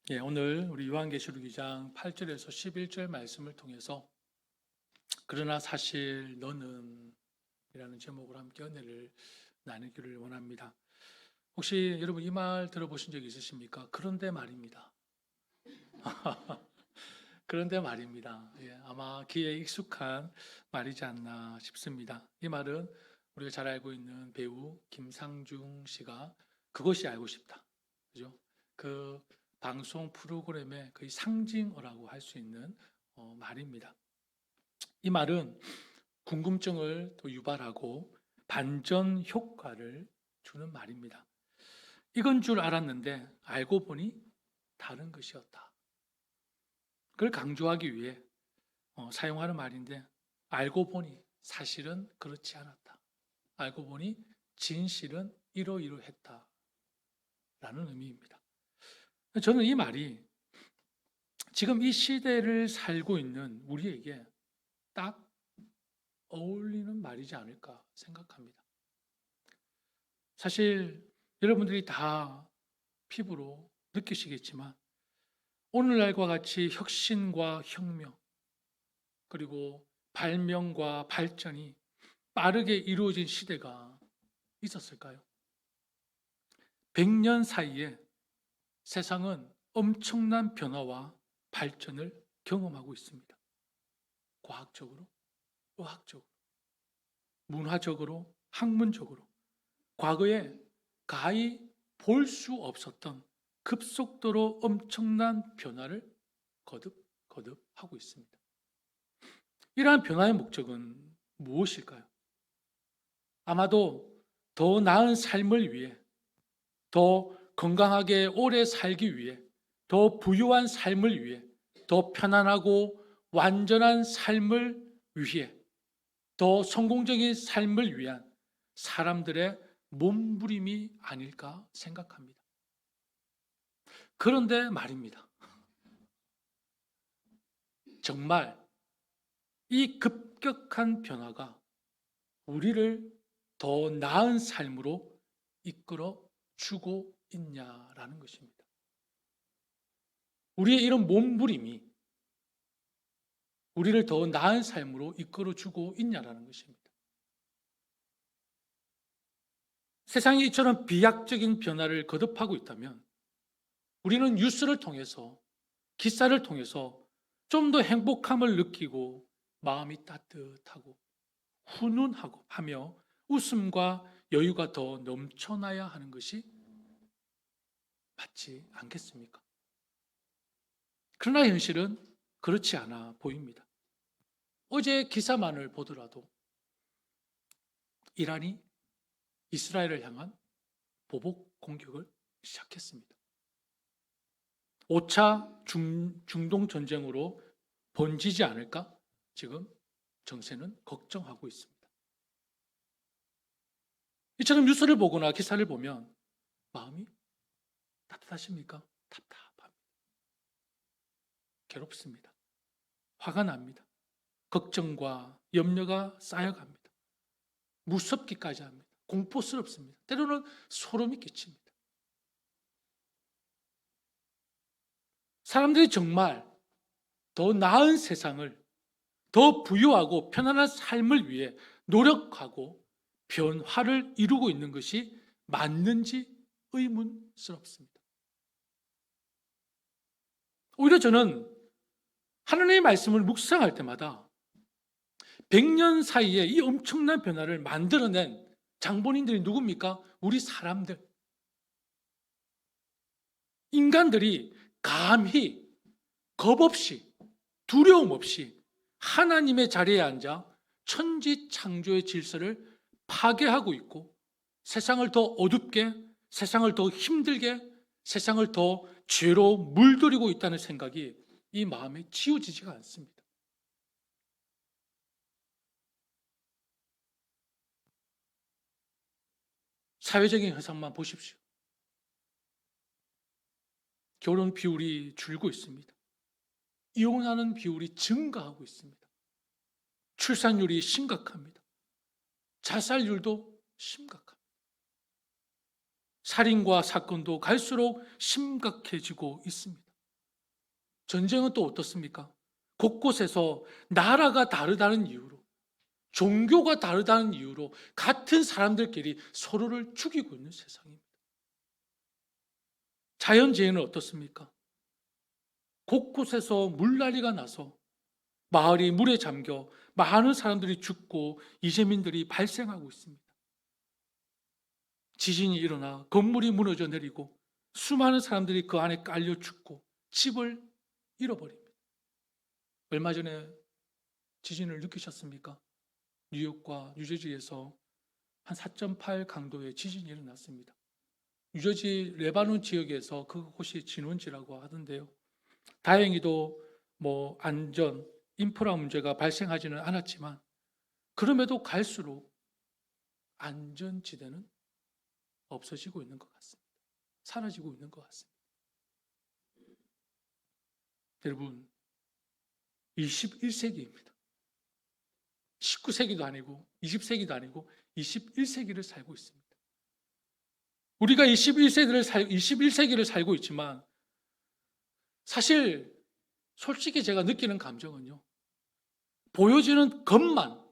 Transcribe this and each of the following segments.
오늘 우리 요한계시록 2장 8절에서 11절 말씀을 통해서 그러나 사실 너는 이라는 제목으로 함께 은혜를 나누기를 원합니다. 혹시 여러분 이 말 들어보신 적 있으십니까? 그런데 말입니다. 그런데 말입니다. 아마 귀에 익숙한 말이지 않나 싶습니다. 이 말은 우리가 잘 알고 있는 배우 김상중 씨가 그것이 알고 싶다. 그죠? 그 방송 프로그램의 거의 상징어라고 할 수 있는 말입니다. 이 말은 궁금증을 또 유발하고 반전 효과를 주는 말입니다. 이건 줄 알았는데 알고 보니 다른 것이었다. 그걸 강조하기 위해 사용하는 말인데 알고 보니 사실은 그렇지 않았다. 알고 보니 진실은 이러이러했다. 라는 의미입니다. 저는 이 말이 지금 이 시대를 살고 있는 우리에게 딱 어울리는 말이지 않을까 생각합니다. 사실 여러분들이 다 피부로 느끼시겠지만 오늘날과 같이 혁신과 혁명 그리고 발명과 발전이 빠르게 이루어진 시대가 있었을까요? 100년 사이에 세상은 엄청난 변화와 발전을 경험하고 있습니다. 과학적으로, 의학적으로, 문화적으로, 학문적으로 과거에 가히 볼 수 없었던 급속도로 엄청난 변화를 거듭 하고 있습니다. 이러한 변화의 목적은 무엇일까요? 아마도 더 나은 삶을 위해, 더 건강하게 오래 살기 위해, 더 부유한 삶을 위해, 더 편안하고 완전한 삶을 위해, 더 성공적인 삶을 위한 사람들의 몸부림이 아닐까 생각합니다. 그런데 말입니다. 정말 이 급격한 변화가 우리를 더 나은 삶으로 이끌어 주고 있냐라는 것입니다. 우리의 이런 몸부림이 우리를 더 나은 삶으로 이끌어 주고 있냐라는 것입니다. 세상이 이처럼 비약적인 변화를 거듭하고 있다면 우리는 뉴스를 통해서 기사를 통해서 좀 더 행복함을 느끼고 마음이 따뜻하고 훈훈하고 하며 웃음과 여유가 더 넘쳐나야 하는 것이 맞지 않겠습니까? 그러나 현실은 그렇지 않아 보입니다. 어제 기사만을 보더라도 이란이 이스라엘을 향한 보복 공격을 시작했습니다. 5차 중동 전쟁으로 번지지 않을까 지금 정세는 걱정하고 있습니다. 이처럼 뉴스를 보거나 기사를 보면 마음이 따뜻하십니까? 답답합니다. 괴롭습니다. 화가 납니다. 걱정과 염려가 쌓여갑니다. 무섭기까지 합니다. 공포스럽습니다. 때로는 소름이 끼칩니다. 사람들이 정말 더 나은 세상을, 더 부유하고 편안한 삶을 위해 노력하고 변화를 이루고 있는 것이 맞는지 의문스럽습니다. 오히려 저는 하나님의 말씀을 묵상할 때마다 100년 사이에 이 엄청난 변화를 만들어낸 장본인들이 누굽니까? 우리 사람들. 인간들이 감히 겁 없이 두려움 없이 하나님의 자리에 앉아 천지 창조의 질서를 파괴하고 있고 세상을 더 어둡게, 세상을 더 힘들게, 세상을 더 죄로 물들이고 있다는 생각이 이 마음에 지워지지가 않습니다. 사회적인 현상만 보십시오. 결혼 비율이 줄고 있습니다. 이혼하는 비율이 증가하고 있습니다. 출산율이 심각합니다. 자살률도 심각합니다. 살인과 사건도 갈수록 심각해지고 있습니다. 전쟁은 또 어떻습니까? 곳곳에서 나라가 다르다는 이유로, 종교가 다르다는 이유로 같은 사람들끼리 서로를 죽이고 있는 세상입니다. 자연재해는 어떻습니까? 곳곳에서 물난리가 나서 마을이 물에 잠겨 많은 사람들이 죽고 이재민들이 발생하고 있습니다. 지진이 일어나 건물이 무너져 내리고 수많은 사람들이 그 안에 깔려 죽고 집을 잃어버립니다. 얼마 전에 지진을 느끼셨습니까? 뉴욕과 뉴저지에서 한 4.8 강도의 지진이 일어났습니다. 뉴저지 레바논 지역에서 그곳이 진원지라고 하던데요. 다행히도 안전, 인프라 문제가 발생하지는 않았지만 그럼에도 갈수록 안전지대는 없어지고 있는 것 같습니다. 사라지고 있는 것 같습니다. 여러분, 21세기입니다. 19세기도 아니고 20세기도 아니고 21세기를 살고 있습니다. 우리가 21세기를 살고 있지만 사실 솔직히 제가 느끼는 감정은요. 보여지는 것만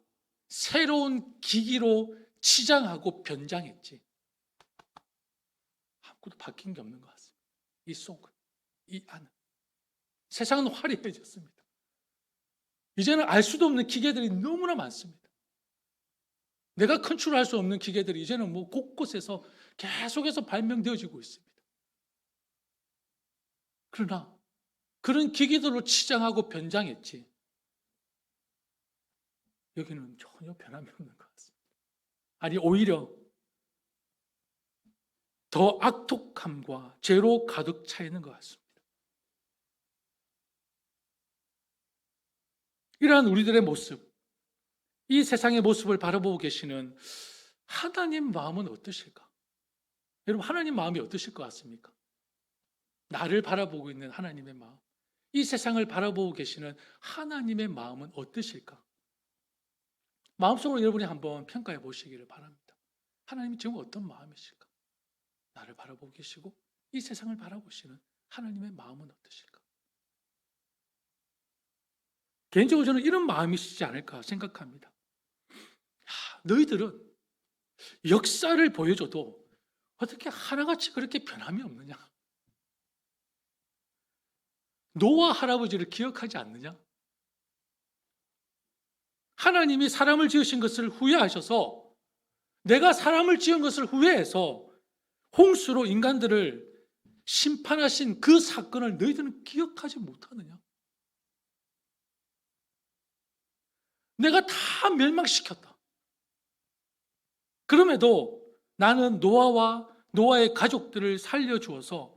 새로운 기기로 치장하고 변장했지 아무것도 바뀐 게 없는 것 같습니다. 이 속은, 이 안은. 세상은 화려해졌습니다. 이제는 알 수도 없는 기계들이 너무나 많습니다. 내가 컨트롤할 수 없는 기계들이 이제는 곳곳에서 계속해서 발명되어지고 있습니다. 그러나 그런 기기들로 치장하고 변장했지 여기는 전혀 변함이 없는 것 같습니다. 아니 오히려 더 악독함과 죄로 가득 차 있는 것 같습니다. 이러한 우리들의 모습, 이 세상의 모습을 바라보고 계시는 하나님 마음은 어떠실까? 여러분 하나님 마음이 어떠실 것 같습니까? 나를 바라보고 있는 하나님의 마음, 이 세상을 바라보고 계시는 하나님의 마음은 어떠실까? 마음속으로 여러분이 한번 평가해 보시기를 바랍니다. 하나님이 지금 어떤 마음이실까? 나를 바라보고 계시고 이 세상을 바라보시는 하나님의 마음은 어떠실까? 개인적으로 저는 이런 마음이시지 않을까 생각합니다. 너희들은 역사를 보여줘도 어떻게 하나같이 그렇게 변함이 없느냐? 노아 할아버지를 기억하지 않느냐? 하나님이 사람을 지으신 것을 후회하셔서 내가 사람을 지은 것을 후회해서 홍수로 인간들을 심판하신 그 사건을 너희들은 기억하지 못하느냐? 내가 다 멸망시켰다. 그럼에도 나는 노아와 노아의 가족들을 살려주어서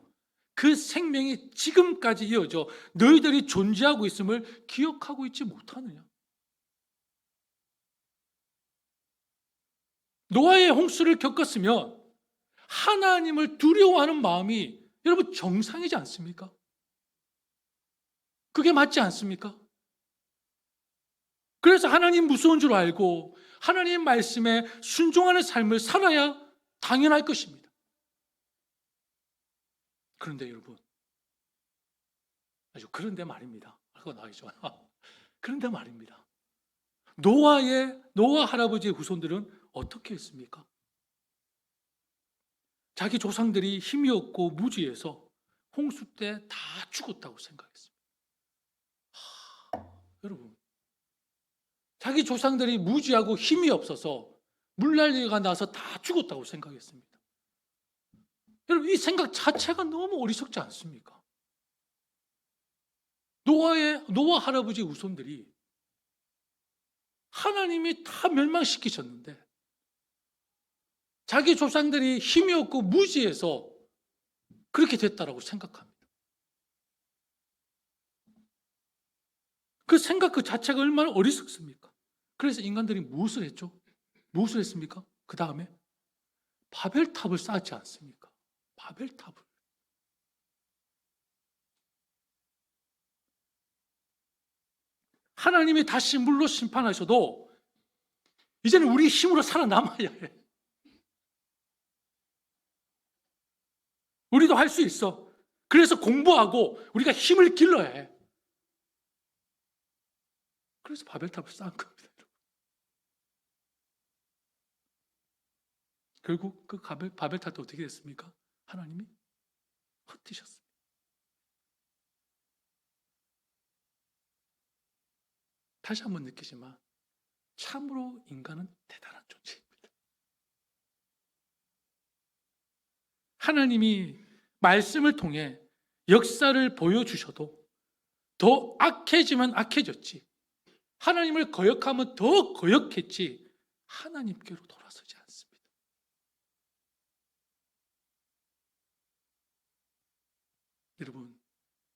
그 생명이 지금까지 이어져 너희들이 존재하고 있음을 기억하고 있지 못하느냐? 노아의 홍수를 겪었으면 하나님을 두려워하는 마음이 여러분 정상이지 않습니까? 그게 맞지 않습니까? 그래서 하나님 무서운 줄 알고 하나님의 말씀에 순종하는 삶을 살아야 당연할 것입니다. 그런데 여러분, 아주 그런데 말입니다. 하고 나가죠. 그런데 말입니다. 노아 할아버지의 후손들은 어떻게 했습니까? 자기 조상들이 힘이 없고 무지해서 홍수 때 다 죽었다고 생각했습니다. 여러분, 자기 조상들이 무지하고 힘이 없어서 물난리가 나서 다 죽었다고 생각했습니다. 여러분, 이 생각 자체가 너무 어리석지 않습니까? 노아 할아버지 후손들이 하나님이 다 멸망시키셨는데 자기 조상들이 힘이 없고 무지해서 그렇게 됐다라고 생각합니다. 그 생각 그 자체가 얼마나 어리석습니까? 그래서 인간들이 무엇을 했죠? 무엇을 했습니까? 그 다음에 바벨탑을 쌓지 않습니까? 바벨탑을. 하나님이 다시 물로 심판하셔도 이제는 우리 힘으로 살아남아야 해. 우리도 할 수 있어. 그래서 공부하고 우리가 힘을 길러야 해. 그래서 바벨탑을 쌓은 겁니다. 결국 그 바벨탑도 어떻게 됐습니까? 하나님이 흩으셨습니다. 다시 한번 느끼지만 참으로 인간은 대단한 존재입니다. 하나님이 말씀을 통해 역사를 보여주셔도 더 악해지면 악해졌지, 하나님을 거역하면 더 거역했지, 하나님께로 돌아서지 않습니다. 여러분,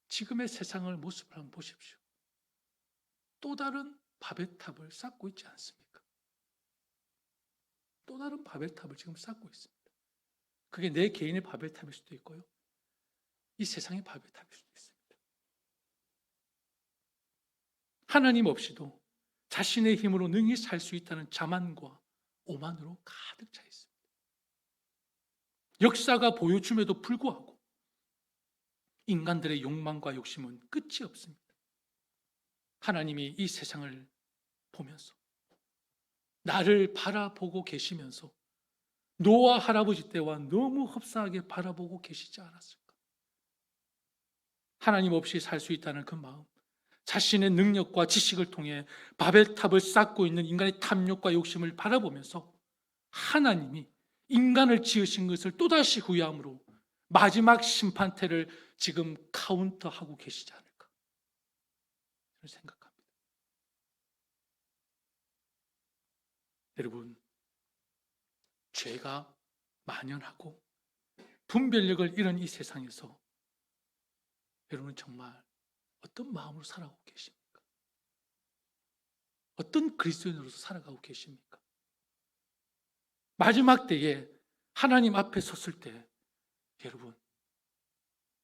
지금의 세상을 모습을 한번 보십시오. 또 다른 바벨탑을 쌓고 있지 않습니까? 또 다른 바벨탑을 지금 쌓고 있습니다. 그게 내 개인의 바벨탑일 수도 있고요, 이 세상의 바벨탑일 수도 있습니다. 하나님 없이도 자신의 힘으로 능히 살 수 있다는 자만과 오만으로 가득 차 있습니다. 역사가 보여줌에도 불구하고 인간들의 욕망과 욕심은 끝이 없습니다. 하나님이 이 세상을 보면서, 나를 바라보고 계시면서 노아 할아버지 때와 너무 흡사하게 바라보고 계시지 않았을까? 하나님 없이 살 수 있다는 그 마음, 자신의 능력과 지식을 통해 바벨탑을 쌓고 있는 인간의 탐욕과 욕심을 바라보면서 하나님이 인간을 지으신 것을 또다시 후회함으로 마지막 심판태를 지금 카운터하고 계시지 않을까 저는 생각합니다. 여러분, 죄가 만연하고 분별력을 잃은 이 세상에서 여러분은 정말 어떤 마음으로 살아가고 계십니까? 어떤 그리스도인으로서 살아가고 계십니까? 마지막 때에 하나님 앞에 섰을 때 여러분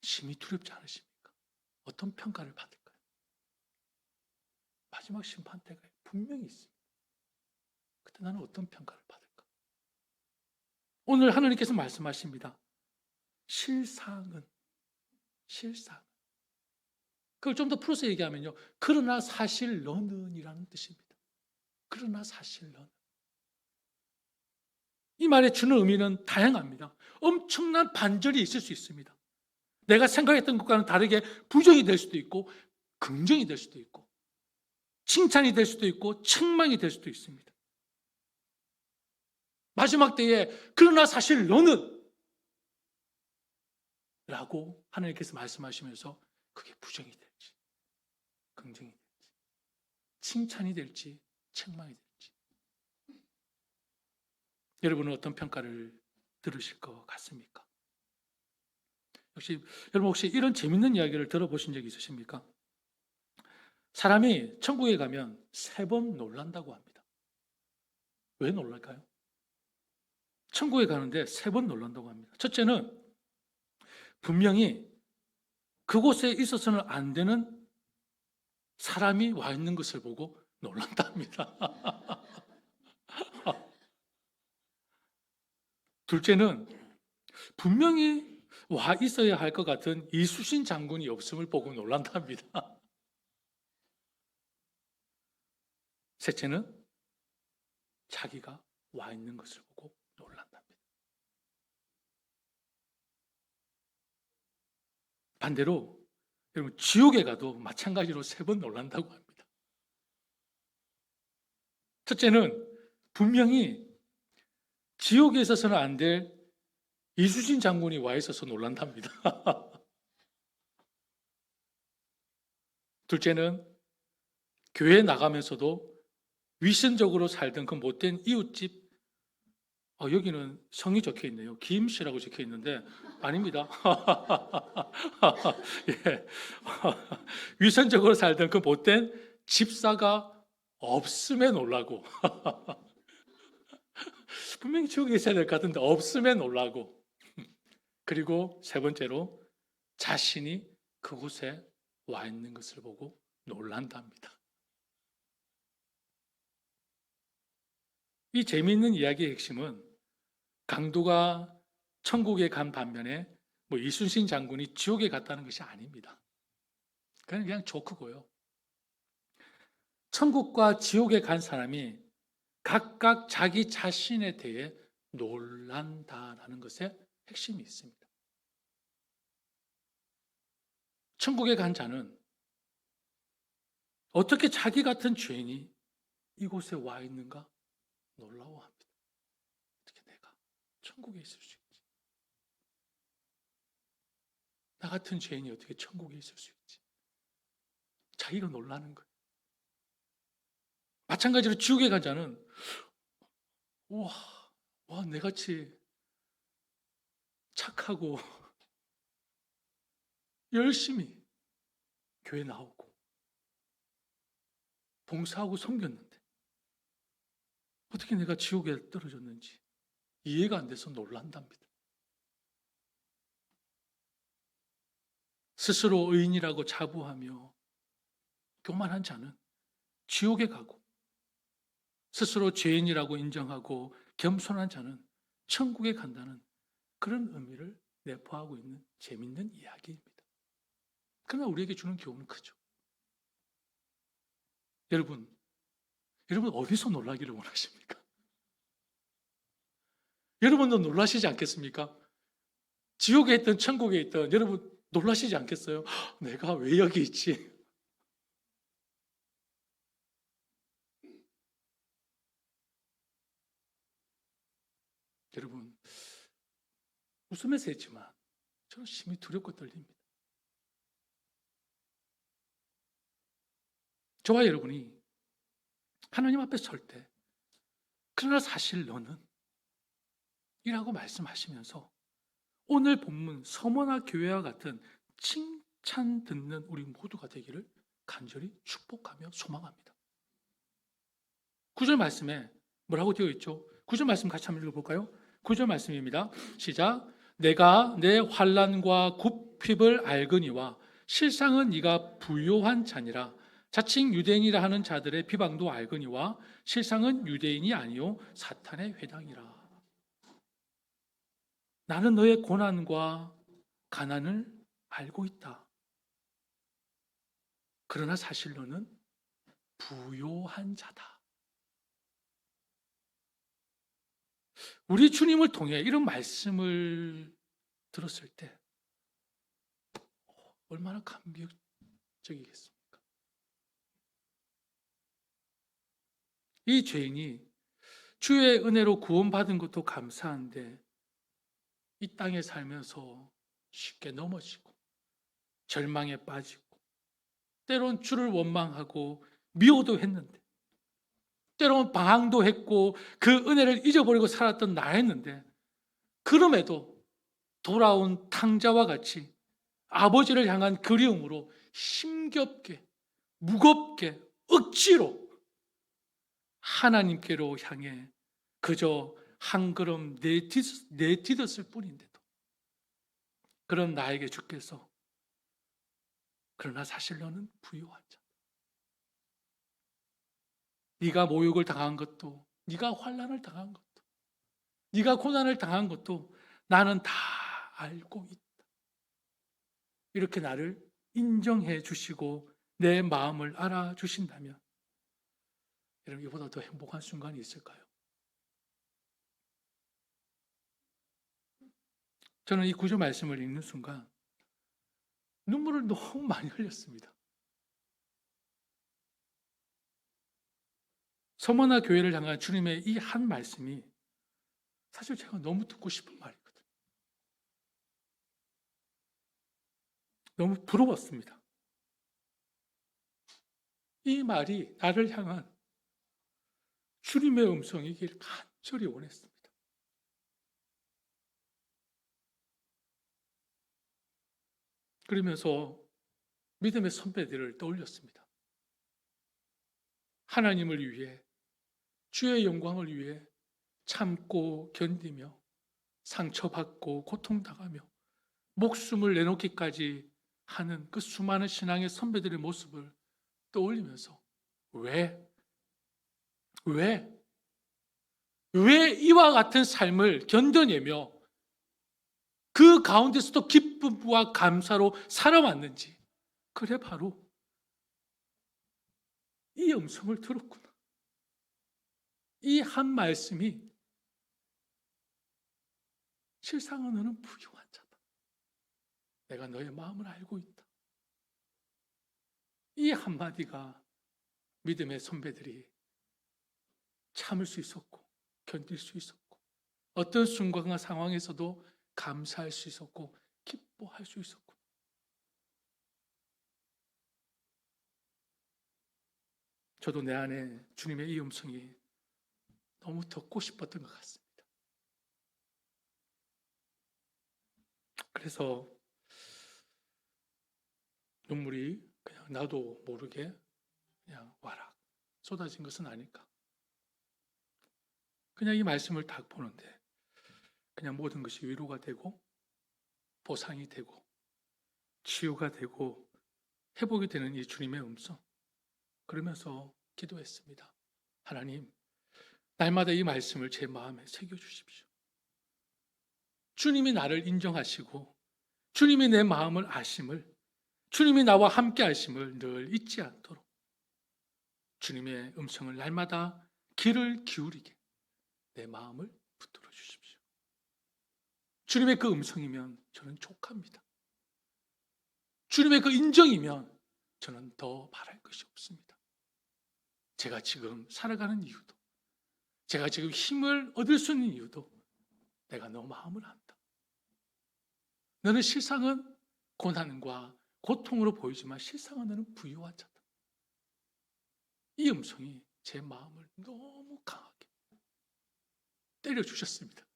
심히 두렵지 않으십니까? 어떤 평가를 받을까요? 마지막 심판 때가 분명히 있습니다. 그때 나는 어떤 평가를 받을까? 오늘 하나님께서 말씀하십니다. 실상은 그걸 좀 더 풀어서 얘기하면요, 그러나 사실 너는 이라는 뜻입니다. 그러나 사실 너는. 이 말에 주는 의미는 다양합니다. 엄청난 반전이 있을 수 있습니다. 내가 생각했던 것과는 다르게 부정이 될 수도 있고 긍정이 될 수도 있고 칭찬이 될 수도 있고 책망이 될 수도 있습니다. 마지막 때에 그러나 사실 너는 라고 하나님께서 말씀하시면서 그게 부정이 될지 긍정이 될지 칭찬이 될지 책망이 될지 여러분은 어떤 평가를 들으실 것 같습니까? 여러분 혹시 이런 재밌는 이야기를 들어보신 적 있으십니까? 사람이 천국에 가면 3번 놀란다고 합니다. 왜 놀랄까요? 천국에 가는데 3번 놀란다고 합니다. 첫째는 분명히 그곳에 있어서는 안 되는 사람이 와 있는 것을 보고 놀란답니다. 둘째는 분명히 와 있어야 할 것 같은 이수신 장군이 없음을 보고 놀란답니다. 셋째는 자기가 와 있는 것을 보고 놀란답니다. 반대로 여러분 지옥에 가도 마찬가지로 3번 놀란다고 합니다. 첫째는 분명히 지옥에 있어서는 안 될 이수신 장군이 와 있어서 놀란답니다. 둘째는 교회 나가면서도 위선적으로 살던 그 못된 이웃집, 여기는 성이 적혀 있네요. 김씨라고 적혀 있는데 아닙니다. 예. 위선적으로 살던 그 못된 집사가 없음에 놀라고 분명히 지옥에 있어야 될 것 같은데 없음에 놀라고 그리고 세 번째로 자신이 그곳에 와 있는 것을 보고 놀란답니다. 이 재미있는 이야기의 핵심은 강도가 천국에 간 반면에 이순신 장군이 지옥에 갔다는 것이 아닙니다. 그냥 조크고요. 천국과 지옥에 간 사람이 각각 자기 자신에 대해 놀란다라는 것에 핵심이 있습니다. 천국에 간 자는 어떻게 자기 같은 죄인이 이곳에 와 있는가 놀라워합니다. 어떻게 내가 천국에 있을 수 있지? 나 같은 죄인이 어떻게 천국에 있을 수 있지? 자기가 놀라는 거예요. 마찬가지로 지옥에 간 자는 와, 내같이 착하고 열심히 교회 나오고 봉사하고 섬겼는데 어떻게 내가 지옥에 떨어졌는지 이해가 안 돼서 놀란답니다. 스스로 의인이라고 자부하며 교만한 자는 지옥에 가고, 스스로 죄인이라고 인정하고 겸손한 자는 천국에 간다는 그런 의미를 내포하고 있는 재밌는 이야기입니다. 그러나 우리에게 주는 교훈은 크죠. 여러분 어디서 놀라기를 원하십니까? 여러분도 놀라시지 않겠습니까? 지옥에 있든 천국에 있든 여러분 놀라시지 않겠어요? 내가 왜 여기 있지? 여러분, 웃으면서 했지만 저는 심히 두렵고 떨립니다. 저와 여러분이 하나님 앞에 설 때, 그러나 사실 너는 이라고 말씀하시면서 오늘 본문 서머나 교회와 같은 칭찬 듣는 우리 모두가 되기를 간절히 축복하며 소망합니다. 9절 말씀에 뭐라고 되어 있죠? 9절 말씀 같이 한번 읽어볼까요? 9절 말씀입니다. 시작. 내가 내 환난과 굽핍을 알거니와 실상은 네가 부요한 자니라. 자칭 유대인이라 하는 자들의 비방도 알거니와 실상은 유대인이 아니요 사탄의 회당이라. 나는 너의 고난과 가난을 알고 있다. 그러나 사실 너는 부요한 자다. 우리 주님을 통해 이런 말씀을 들었을 때 얼마나 감격적이겠습니까? 이 죄인이 주의 은혜로 구원받은 것도 감사한데 이 땅에 살면서 쉽게 넘어지고 절망에 빠지고 때론 주를 원망하고 미워도 했는데 때론 방황도 했고 그 은혜를 잊어버리고 살았던 나였는데 그럼에도 돌아온 탕자와 같이 아버지를 향한 그리움으로 힘겹게 무겁게 억지로 하나님께로 향해 그저 한 걸음 내딛었을 뿐인데도 그런 나에게 주께서 그러나 사실 너는 부요한 자. 네가 모욕을 당한 것도, 네가 환난을 당한 것도, 네가 고난을 당한 것도 나는 다 알고 있다. 이렇게 나를 인정해 주시고 내 마음을 알아주신다면 여러분 이보다 더 행복한 순간이 있을까요? 저는 이 구절 말씀을 읽는 순간 눈물을 너무 많이 흘렸습니다. 서머나 교회를 향한 주님의 이 한 말씀이 사실 제가 너무 듣고 싶은 말이거든요. 너무 부러웠습니다. 이 말이 나를 향한 주님의 음성이길 간절히 원했습니다. 그러면서 믿음의 선배들을 떠올렸습니다. 하나님을 위해, 주의 영광을 위해 참고 견디며 상처받고 고통당하며 목숨을 내놓기까지 하는 그 수많은 신앙의 선배들의 모습을 떠올리면서 왜 이와 같은 삶을 견뎌내며 그 가운데서도 기쁨과 감사로 살아왔는지, 그래 바로 이 음성을 들었구나. 이 한 말씀이 실상은 너는 부유한 자다. 내가 너의 마음을 알고 있다. 이 한마디가 믿음의 선배들이 참을 수 있었고 견딜 수 있었고 어떤 순간과 상황에서도 감사할 수 있었고 기뻐할 수 있었고 저도 내 안에 주님의 이 음성이 너무 듣고 싶었던 것 같습니다. 그래서 눈물이 그냥 나도 모르게 그냥 와락 쏟아진 것은 아닐까. 그냥 이 말씀을 딱 보는데 그냥 모든 것이 위로가 되고 보상이 되고 치유가 되고 회복이 되는 이 주님의 음성. 그러면서 기도했습니다. 하나님, 날마다 이 말씀을 제 마음에 새겨주십시오. 주님이 나를 인정하시고 주님이 내 마음을 아심을 주님이 나와 함께 하심을 늘 잊지 않도록 주님의 음성을 날마다 귀를 기울이게 내 마음을 붙들어 주십시오. 주님의 그 음성이면 저는 족합니다. 주님의 그 인정이면 저는 더 바랄 것이 없습니다. 제가 지금 살아가는 이유도 제가 지금 힘을 얻을 수 있는 이유도 내가 너 마음을 안다. 너는 실상은 고난과 고통으로 보이지만 실상은 너는 부유한 자다. 이 음성이 제 마음을 너무 강하게 때려주셨습니다.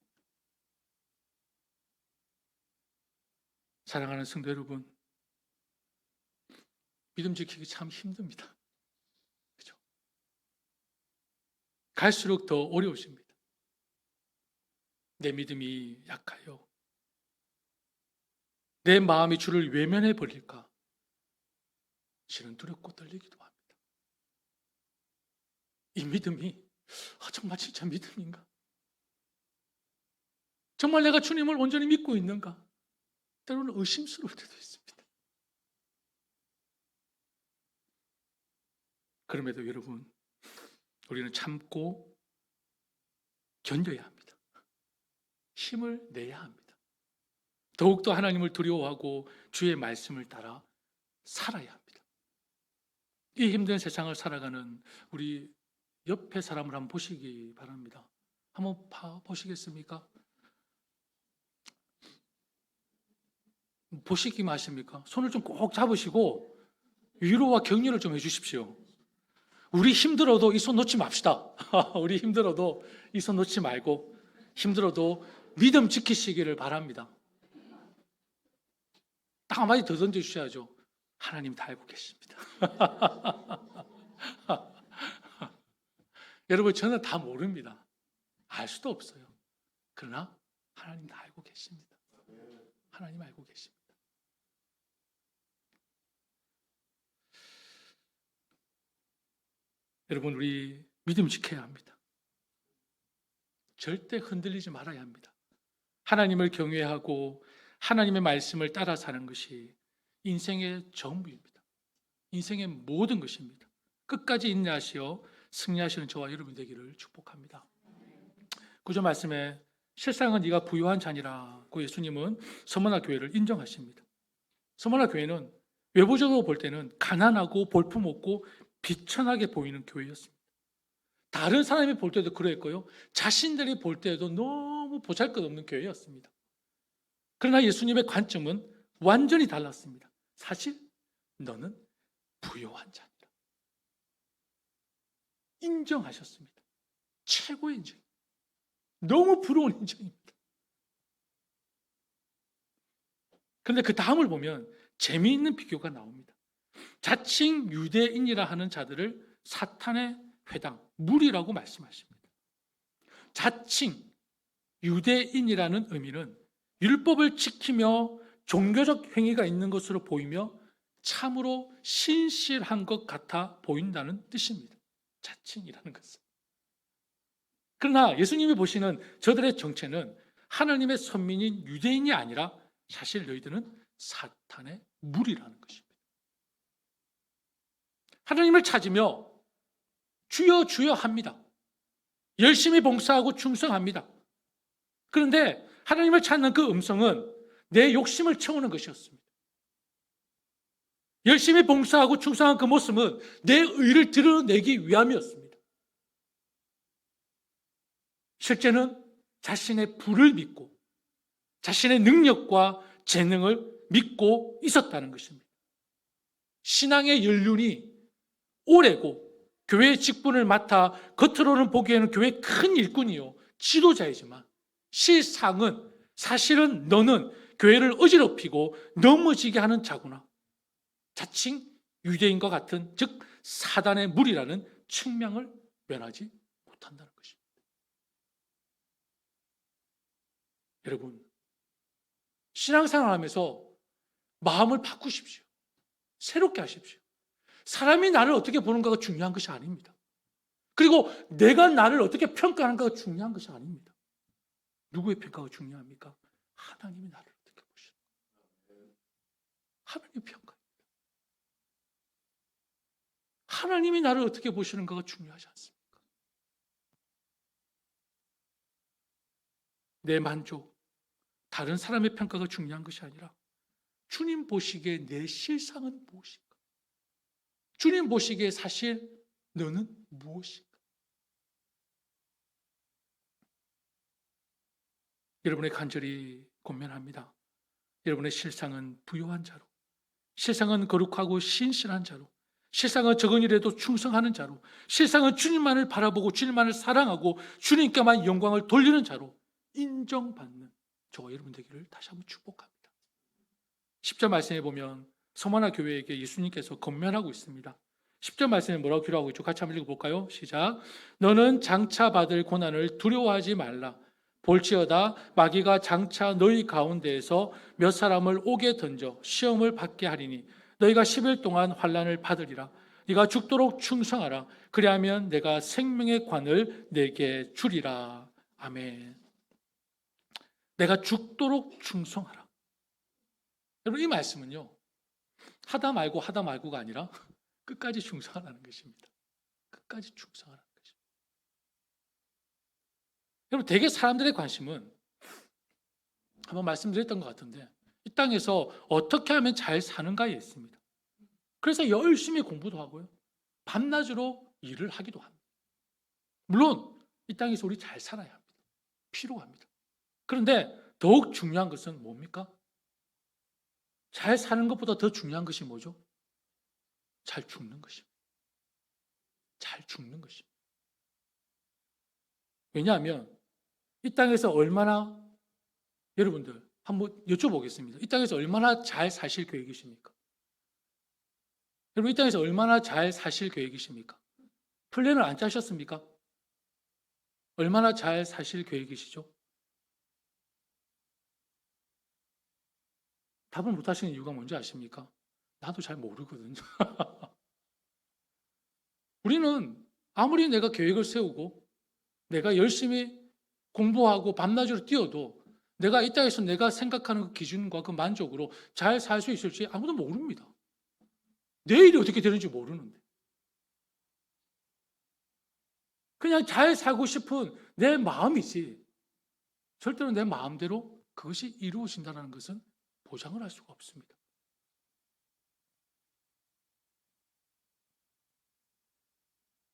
사랑하는 성도 여러분, 믿음 지키기 참 힘듭니다. 그죠? 갈수록 더 어려우십니다. 내 믿음이 약하여 내 마음이 주를 외면해 버릴까 실은 두렵고 떨리기도 합니다. 이 믿음이 정말 진짜 믿음인가? 정말 내가 주님을 온전히 믿고 있는가? 때로는 의심스러울 때도 있습니다. 그럼에도 여러분, 우리는 참고 견뎌야 합니다. 힘을 내야 합니다. 더욱더 하나님을 두려워하고 주의 말씀을 따라 살아야 합니다. 이 힘든 세상을 살아가는 우리 옆에 사람을 한번 보시기 바랍니다. 한번 보시겠습니까? 보시기만 하십니까? 손을 좀 꼭 잡으시고 위로와 격려를 좀 해주십시오. 우리 힘들어도 이 손 놓지 맙시다. 우리 힘들어도 이 손 놓지 말고 힘들어도 믿음 지키시기를 바랍니다. 딱 한마디 더 던져주셔야죠. 하나님 다 알고 계십니다. 여러분, 저는 다 모릅니다. 알 수도 없어요. 그러나 하나님 다 알고 계십니다. 하나님 알고 계십니다. 여러분, 우리 믿음 지켜야 합니다. 절대 흔들리지 말아야 합니다. 하나님을 경외하고 하나님의 말씀을 따라 사는 것이 인생의 전부입니다. 인생의 모든 것입니다. 끝까지 인내하시어 승리하시는 저와 여러분 되기를 축복합니다. 9절 말씀에 실상은 네가 부유한 자니라고 예수님은 서머나 교회를 인정하십니다. 서머나 교회는 외부적으로 볼 때는 가난하고 볼품없고 비천하게 보이는 교회였습니다. 다른 사람이 볼 때도 그랬고요. 자신들이 볼 때도 너무 보잘것없는 교회였습니다. 그러나 예수님의 관점은 완전히 달랐습니다. 사실 너는 부유한 자니라. 인정하셨습니다. 최고의 인정. 너무 부러운 인정입니다. 그런데 그 다음을 보면 재미있는 비교가 나옵니다. 자칭 유대인이라 하는 자들을 사탄의 회당, 무리라고 말씀하십니다. 자칭 유대인이라는 의미는 율법을 지키며 종교적 행위가 있는 것으로 보이며 참으로 신실한 것 같아 보인다는 뜻입니다. 자칭이라는 것은. 그러나 예수님이 보시는 저들의 정체는 하나님의 선민인 유대인이 아니라 사실 너희들은 사탄의 무리라는 것입니다. 하나님을 찾으며 주여 주여 합니다. 열심히 봉사하고 충성합니다. 그런데 하나님을 찾는 그 음성은 내 욕심을 채우는 것이었습니다. 열심히 봉사하고 충성한 그 모습은 내 의를 드러내기 위함이었습니다. 실제는 자신의 부를 믿고 자신의 능력과 재능을 믿고 있었다는 것입니다. 신앙의 연륜이 오래고 교회 직분을 맡아 겉으로는 보기에는 교회 큰 일꾼이요 지도자이지만 실상은 사실은 너는 교회를 어지럽히고 넘어지게 하는 자구나. 자칭 유대인과 같은 즉 사단의 무리라는 측명을 면하지 못한다는 것입니다. 여러분, 신앙생활하면서 마음을 바꾸십시오. 새롭게 하십시오. 사람이 나를 어떻게 보는가가 중요한 것이 아닙니다. 그리고 내가 나를 어떻게 평가하는가가 중요한 것이 아닙니다. 누구의 평가가 중요합니까? 하나님이 나를 어떻게 보시는가. 하나님의 평가입니다. 하나님이 나를 어떻게 보시는가가 중요하지 않습니까? 내 만족, 다른 사람의 평가가 중요한 것이 아니라 주님 보시기에 내 실상은 무엇인가? 주님 보시기에 사실 너는 무엇인가? 여러분의 간절히 권면합니다. 여러분의 실상은 부요한 자로, 실상은 거룩하고 신실한 자로, 실상은 적은 일에도 충성하는 자로, 실상은 주님만을 바라보고 주님만을 사랑하고 주님께만 영광을 돌리는 자로 인정받는 저와 여러분 되기를 다시 한번 축복합니다. 10절 말씀에 보면 서머나 교회에게 예수님께서 권면하고 있습니다. 10절 말씀에 뭐라고 기록하고 있죠? 같이 한번 읽어볼까요? 시작. 너는 장차 받을 고난을 두려워하지 말라. 볼지어다 마귀가 장차 너희 가운데에서 몇 사람을 옥에 던져 시험을 받게 하리니 너희가 10일 동안 환난을 받으리라. 네가 죽도록 충성하라. 그리하면 내가 생명의 관을 내게 주리라. 아멘. 내가 죽도록 충성하라. 여러분, 이 말씀은요, 하다 말고가 아니라 끝까지 충성하라는 것입니다. 끝까지 충성하라는 것입니다. 여러분, 대개 사람들의 관심은 한번 말씀드렸던 것 같은데 이 땅에서 어떻게 하면 잘 사는가에 있습니다. 그래서 열심히 공부도 하고요, 밤낮으로 일을 하기도 합니다. 물론 이 땅에서 우리 잘 살아야 합니다. 필요합니다. 그런데 더욱 중요한 것은 뭡니까? 잘 사는 것보다 더 중요한 것이 뭐죠? 잘 죽는 것입니다. 잘 죽는 것입니다. 왜냐하면 이 땅에서 얼마나, 여러분들 한번 여쭤보겠습니다. 이 땅에서 얼마나 잘 사실 계획이십니까? 여러분, 이 땅에서 얼마나 잘 사실 계획이십니까? 플랜을 안 짜셨습니까? 얼마나 잘 사실 계획이시죠? 답을 못 하시는 이유가 뭔지 아십니까? 나도 잘 모르거든요. 우리는 아무리 내가 계획을 세우고 내가 열심히 공부하고 밤낮으로 뛰어도 내가 이 땅에서 내가 생각하는 그 기준과 그 만족으로 잘 살 수 있을지 아무도 모릅니다. 내일이 어떻게 되는지 모르는데. 그냥 잘 살고 싶은 내 마음이지 절대로 내 마음대로 그것이 이루어진다는 것은 보장을 할 수가 없습니다.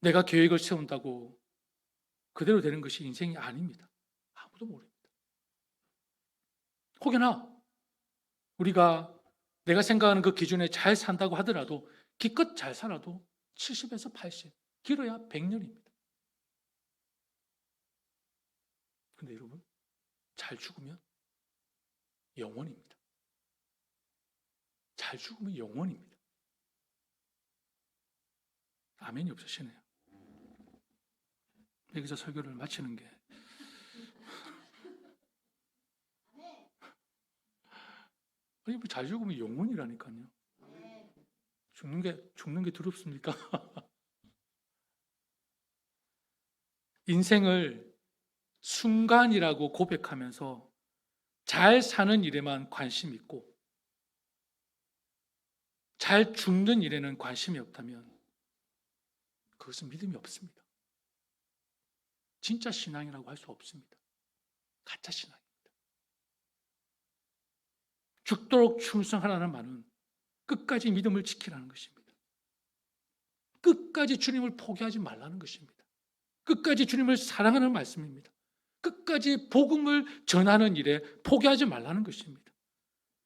내가 계획을 세운다고 그대로 되는 것이 인생이 아닙니다. 아무도 모릅니다. 혹여나 우리가 내가 생각하는 그 기준에 잘 산다고 하더라도 기껏 잘 살아도 70에서 80, 길어야 100년입니다. 근데 여러분, 잘 죽으면 영원입니다. 잘 죽으면 영원입니다. 아멘이 없으시네요. 여기서 설교를 마치는 게 아니, 잘 죽으면 영원이라니까요. 죽는 게 두렵습니까? 인생을 순간이라고 고백하면서 잘 사는 일에만 관심 있고 잘 죽는 일에는 관심이 없다면 그것은 믿음이 없습니다. 진짜 신앙이라고 할 수 없습니다. 가짜 신앙입니다. 죽도록 충성하라는 말은 끝까지 믿음을 지키라는 것입니다. 끝까지 주님을 포기하지 말라는 것입니다. 끝까지 주님을 사랑하는 말씀입니다. 끝까지 복음을 전하는 일에 포기하지 말라는 것입니다.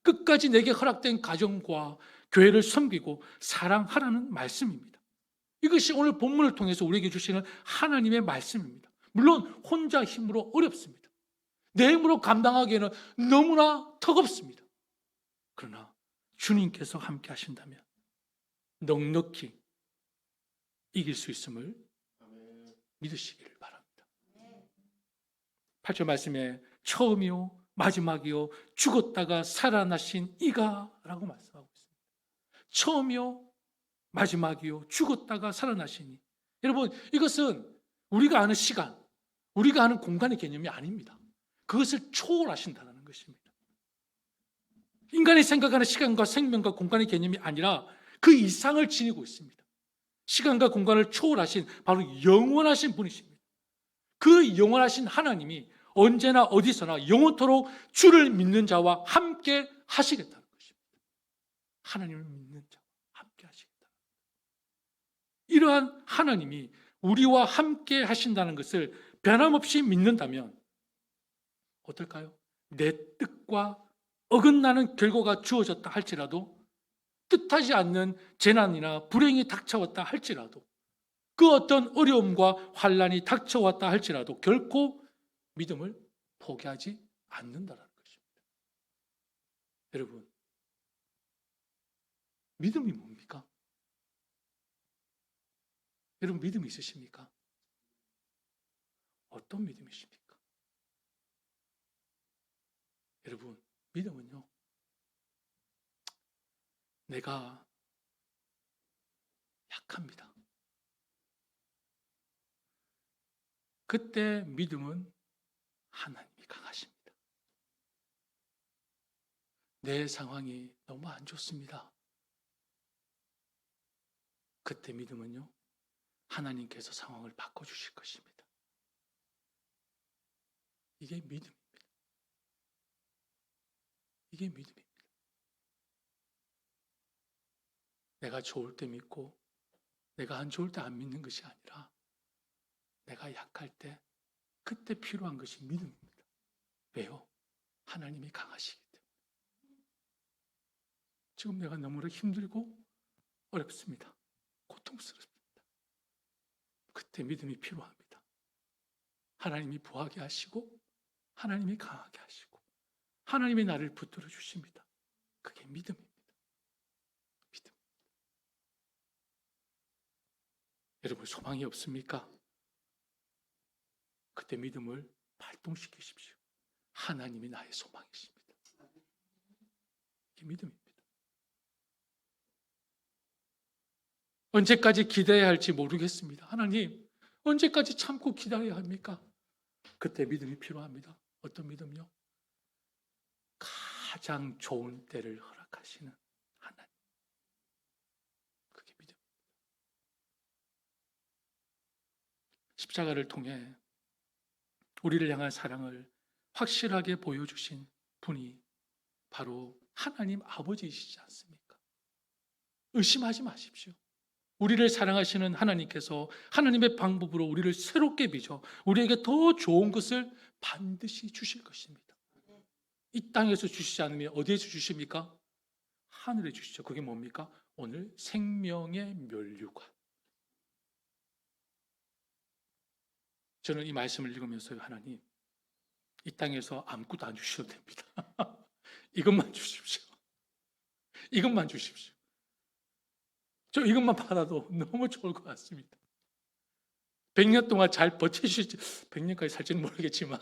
끝까지 내게 허락된 가정과 교회를 섬기고 사랑하라는 말씀입니다. 이것이 오늘 본문을 통해서 우리에게 주시는 하나님의 말씀입니다. 물론 혼자 힘으로 어렵습니다. 내 힘으로 감당하기에는 너무나 턱없습니다. 그러나 주님께서 함께 하신다면 넉넉히 이길 수 있음을 믿으시기를 바랍니다. 8절 말씀에 처음이요 마지막이요 죽었다가 살아나신 이가 라고 말씀하고 있습니다. 처음이요 마지막이요 죽었다가 살아나시니. 여러분, 이것은 우리가 아는 시간, 우리가 아는 공간의 개념이 아닙니다. 그것을 초월하신다는 것입니다. 인간이 생각하는 시간과 생명과 공간의 개념이 아니라 그 이상을 지니고 있습니다. 시간과 공간을 초월하신 바로 영원하신 분이십니다. 그 영원하신 하나님이 언제나 어디서나 영원토록 주를 믿는 자와 함께 하시겠다는 것입니다. 하나님을 믿는 자와 함께 하시겠다. 이러한 하나님이 우리와 함께 하신다는 것을 변함없이 믿는다면 어떨까요? 내 뜻과 어긋나는 결과가 주어졌다 할지라도, 뜻하지 않는 재난이나 불행이 닥쳐왔다 할지라도, 그 어떤 어려움과 환난이 닥쳐왔다 할지라도 결코 믿음을 포기하지 않는다는 것입니다. 여러분, 믿음이 뭡니까? 여러분, 믿음이 있으십니까? 어떤 믿음이십니까? 여러분, 믿음은요, 내가 약합니다. 그때 믿음은 하나님이 강하십니다. 내 상황이 너무 안 좋습니다. 그때 믿음은요, 하나님께서 상황을 바꿔주실 것입니다. 이게 믿음입니다. 이게 믿음입니다. 내가 좋을 때 믿고 내가 안 좋을 때 안 믿는 것이 아니라 내가 약할 때 그때 필요한 것이 믿음입니다. 왜요? 하나님이 강하시기 때문에. 지금 내가 너무나 힘들고 어렵습니다. 고통스럽습니다. 그때 믿음이 필요합니다. 하나님이 부하게 하시고 하나님이 강하게 하시고 하나님이 나를 붙들어 주십니다. 그게 믿음입니다. 믿음. 여러분, 소망이 없습니까? 그때 믿음을 발동시키십시오. 하나님이 나의 소망이십니다. 이게 믿음입니다. 언제까지 기다려야 할지 모르겠습니다. 하나님, 언제까지 참고 기다려야 합니까? 그때 믿음이 필요합니다. 어떤 믿음요? 가장 좋은 때를 허락하시는 하나님. 그게 믿음입니다. 십자가를 통해 우리를 향한 사랑을 확실하게 보여주신 분이 바로 하나님 아버지이시지 않습니까? 의심하지 마십시오. 우리를 사랑하시는 하나님께서 하나님의 방법으로 우리를 새롭게 빚어 우리에게 더 좋은 것을 반드시 주실 것입니다. 이 땅에서 주시지 않으면 어디에서 주십니까? 하늘에 주시죠. 그게 뭡니까? 오늘 생명의 면류관. 저는 이 말씀을 읽으면서 하나님, 이 땅에서 아무것도 안 주셔도 됩니다. 이것만 주십시오. 이것만 주십시오. 저 이것만 받아도 너무 좋을 것 같습니다. 100년 동안 잘 버티실지, 100년까지 살지는 모르겠지만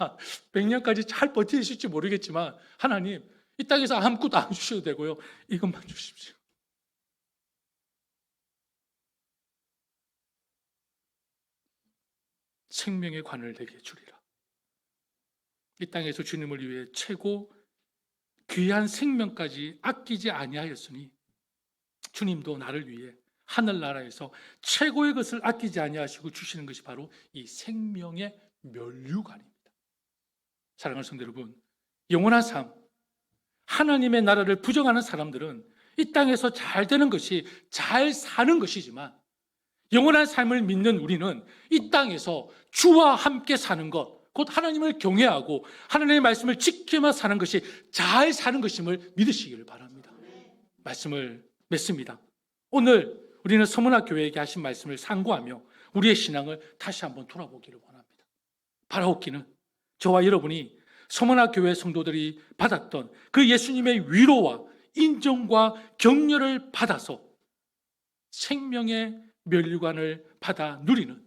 100년까지 잘 버티실지 모르겠지만 하나님, 이 땅에서 아무것도 안 주셔도 되고요. 이것만 주십시오. 생명의 관을 내게 주리라. 이 땅에서 주님을 위해 최고 귀한 생명까지 아끼지 아니하였으니 주님도 나를 위해 하늘나라에서 최고의 것을 아끼지 아니하시고 주시는 것이 바로 이 생명의 면류관입니다. 사랑하는 성도 여러분, 영원한 삶, 하나님의 나라를 부정하는 사람들은 이 땅에서 잘 되는 것이 잘 사는 것이지만, 영원한 삶을 믿는 우리는 이 땅에서 주와 함께 사는 것, 곧 하나님을 경외하고 하나님의 말씀을 지키며 사는 것이 잘 사는 것임을 믿으시기를 바랍니다. 말씀을 맺습니다. 오늘 우리는 서문화 교회에게 하신 말씀을 상고하며 우리의 신앙을 다시 한번 돌아보기를 원합니다. 바라옵기는 저와 여러분이 서문화 교회 성도들이 받았던 그 예수님의 위로와 인정과 격려를 받아서 생명의 면류관을 받아 누리는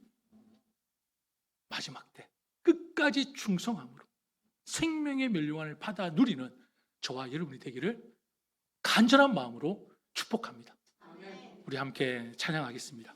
마지막 때 끝까지 충성함으로 생명의 면류관을 받아 누리는 저와 여러분이 되기를 간절한 마음으로 축복합니다. 우리 함께 찬양하겠습니다.